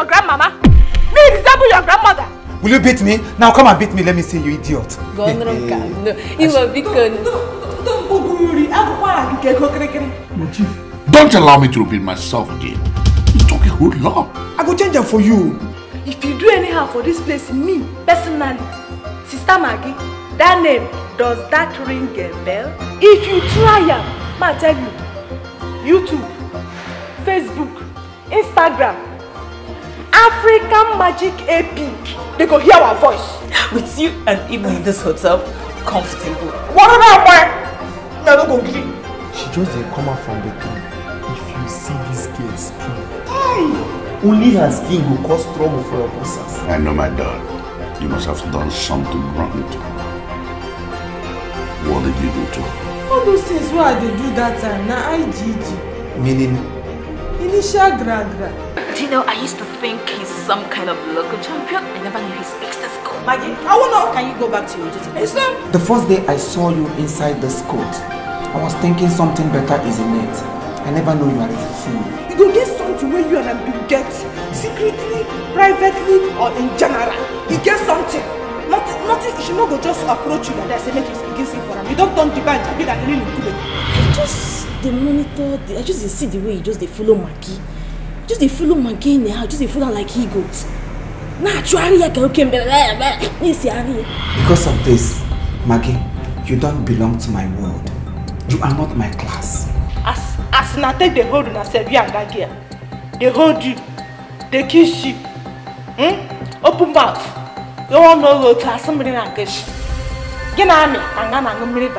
grandmama? Me resemble your grandmother? Will you beat me? Now come and beat me, let me see you idiot. No, you will be good. Don't allow me to repeat myself again. You talk a whole lot. I go change them for you. If you do anyhow for this place, me, personally, Sister Maggie, that name, does that ring a bell? If you try it, I tell you, YouTube, Facebook, Instagram, African Magic Epic, they go hear our voice. With you and Imo in this hotel, comfortable. What are that? No, don't go get it. She just come out from the car. If you see this girl skin, only her skin will cause trouble for your bosses. I know, my dad. You must have done something wrong to her. What did you do to her? All those things why they do that time, now IGG. meaning Initial gra-gra. Do you know, I used to think he's some kind of local champion. I never knew he speaks this code. Maggie, I want to. Can you go back to your duty? Yes, sir. The first day I saw you inside this coat, I was thinking something better is in it. I never knew you are a fool. You go get something where you and I will get secretly, privately, or in general. You get something. Nothing, you should not go just approach you like that, say make you begin sing for him. You don't turn the band and be like really good. I just the monitor, I just see the way you just they follow Maggie. Just they follow Maggie in the house, just they follow like he goes. Naturally, I can come Because of this, Maggie, you don't belong to my world. You are not my class. As na take the hold on yourself, you and that girl. They hold you, they kiss you. Open mouth. You won't know what to somebody like this. Get on me, and I'm going to